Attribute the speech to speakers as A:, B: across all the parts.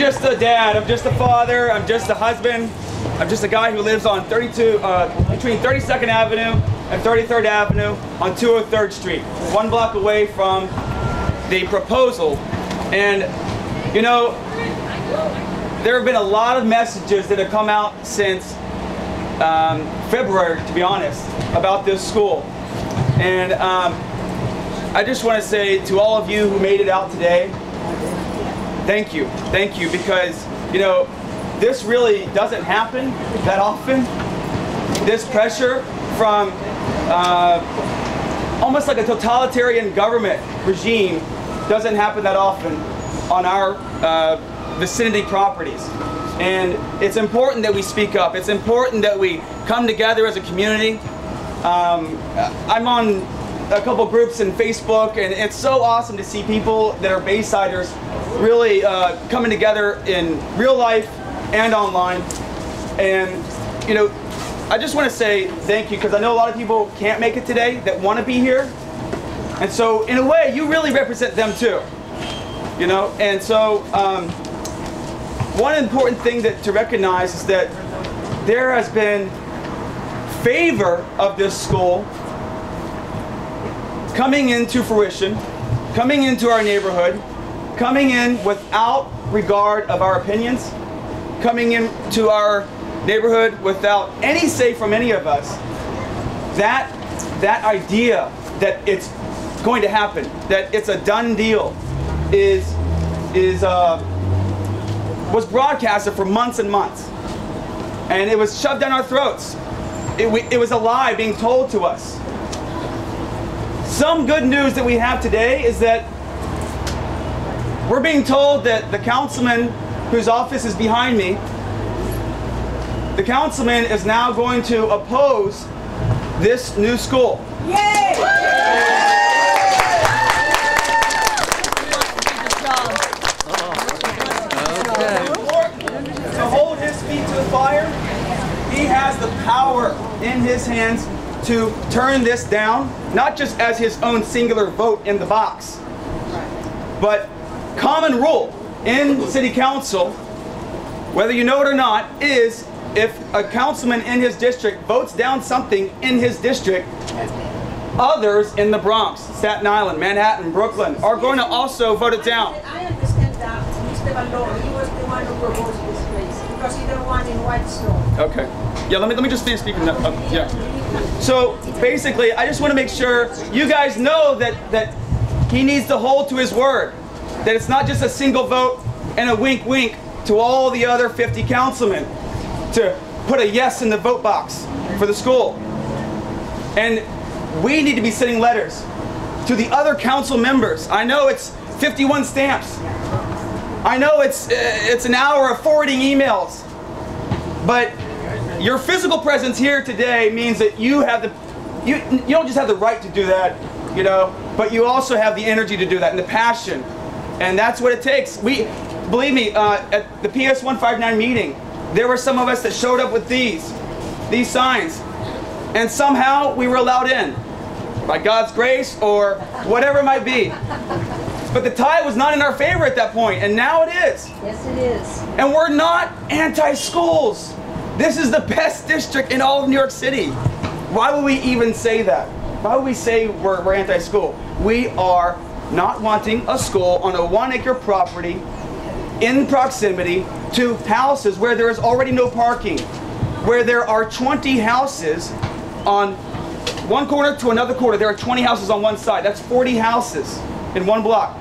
A: just a dad, I'm just a father, I'm just a husband, I'm just a guy who lives on between 32nd Avenue and 33rd Avenue on 203rd Street, 1 block away from the proposal. And you know, there have been a lot of messages that have come out since February, to be honest, about this school. And I just want to say to all of you who made it out today, thank you, because, you know, this really doesn't happen that often. This pressure from almost like a totalitarian government regime doesn't happen that often on our vicinity properties. And it's important that we speak up. It's important that we come together as a community. I'm on a couple groups in Facebook, and it's so awesome to see people that are Baysiders really coming together in real life and online. And you know, I just want to say thank you, because I know a lot of people can't make it today that want to be here, and so in a way you really represent them too, you know. And so one important thing to recognize is that there has been favor of this school coming into fruition, coming into our neighborhood, coming in without regard of our opinions, coming into our neighborhood without any say from any of us. That idea that it's going to happen, that it's a done deal, was broadcasted for months and months, and it was shoved down our throats. It was a lie being told to us. Some good news that we have today is that we're being told that the councilman whose office is behind me, the councilman is now going to oppose this new school.
B: Yay!
A: To hold his feet to the fire, he has the power in his hands to turn this down, not just as his own singular vote in the box, but common rule in city council, whether you know it or not, is if a councilman in his district votes down something in his district, others in the Bronx, Staten Island, Manhattan, Brooklyn are going to also vote it down.
B: I understand that Mr. Vallone, he was the one who proposed this place because he don't want in White Stone.
A: Okay. Yeah, let me just finish speaking. Yeah. So basically, I just want to make sure you guys know that he needs to hold to his word. That it's not just a single vote and a wink wink to all the other 50 councilmen to put a yes in the vote box for the school. And we need to be sending letters to the other council members. I know it's 51 stamps. I know it's an hour of forwarding emails. But your physical presence here today means that you have you don't just have the right to do that, you know, but you also have the energy to do that and the passion. And that's what it takes. Believe me, at the PS 159 meeting, there were some of us that showed up with these signs, and somehow we were allowed in, by God's grace or whatever it might be. But the tide was not in our favor at that point, and now it is.
B: Yes, it is.
A: And we're not anti-schools. This is the best district in all of New York City. Why would we even say that? Why would we say we're anti-school? We are not wanting a school on a 1-acre property in proximity to houses where there is already no parking, where there are 20 houses on one corner to another corner. There are 20 houses on one side. That's 40 houses in one block.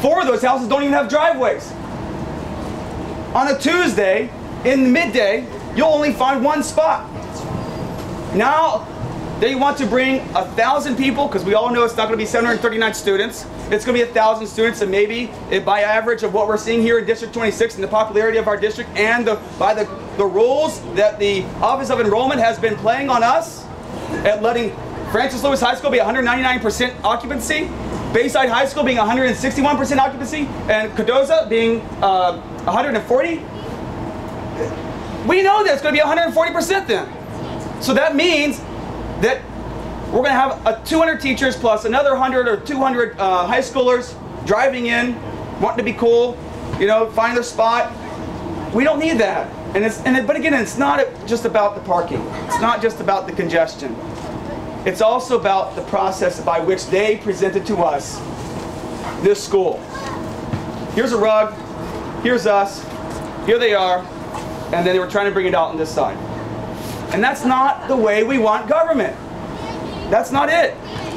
A: 4 of those houses don't even have driveways. On a Tuesday, in the midday, you'll only find one spot. Now, they want to bring 1,000 people, because we all know it's not going to be 739 students. It's going to be 1,000 students, and maybe by average of what we're seeing here in District 26 and the popularity of our district, and by the rules that the Office of Enrollment has been playing on us at letting Francis Lewis High School be 199% occupancy, Bayside High School being 161% occupancy, and Cardoza being 140. We know that it's going to be 140% then. So that means that we're going to have 200 teachers plus another 100 or 200 high schoolers driving in, wanting to be cool, you know, find their spot. We don't need that. But again, it's not just about the parking. It's not just about the congestion. It's also about the process by which they presented to us this school. Here's a rug, here's us, here they are, and then they were trying to bring it out on this side. And that's not the way we want government. That's not it.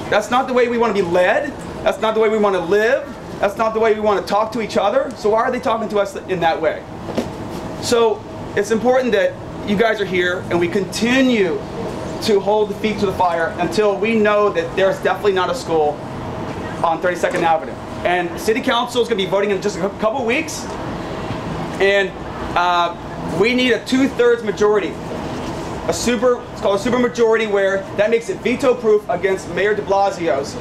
A: That's not the way we want to be led. That's not the way we want to live. That's not the way we want to talk to each other. So why are they talking to us in that way? So it's important that you guys are here and we continue to hold the feet to the fire until we know that there's definitely not a school on 32nd Avenue. And City Council is going to be voting in just a couple weeks. And we need a 2/3 majority. It's called a super majority, where that makes it veto proof against Mayor de Blasio's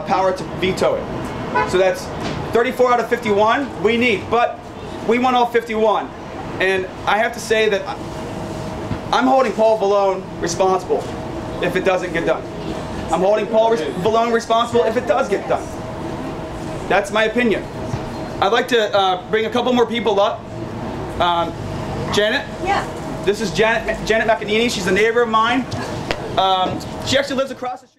A: power to veto it. So that's 34 out of 51 we need, but we want all 51. And I have to say that I'm holding Paul Vallone responsible if it doesn't get done. I'm holding Paul Vallone responsible if it does get done. That's my opinion. I'd like to bring a couple more people up. Janet?
B: Yeah.
A: This is Janet McAnini. She's a neighbor of mine. She actually lives across the street.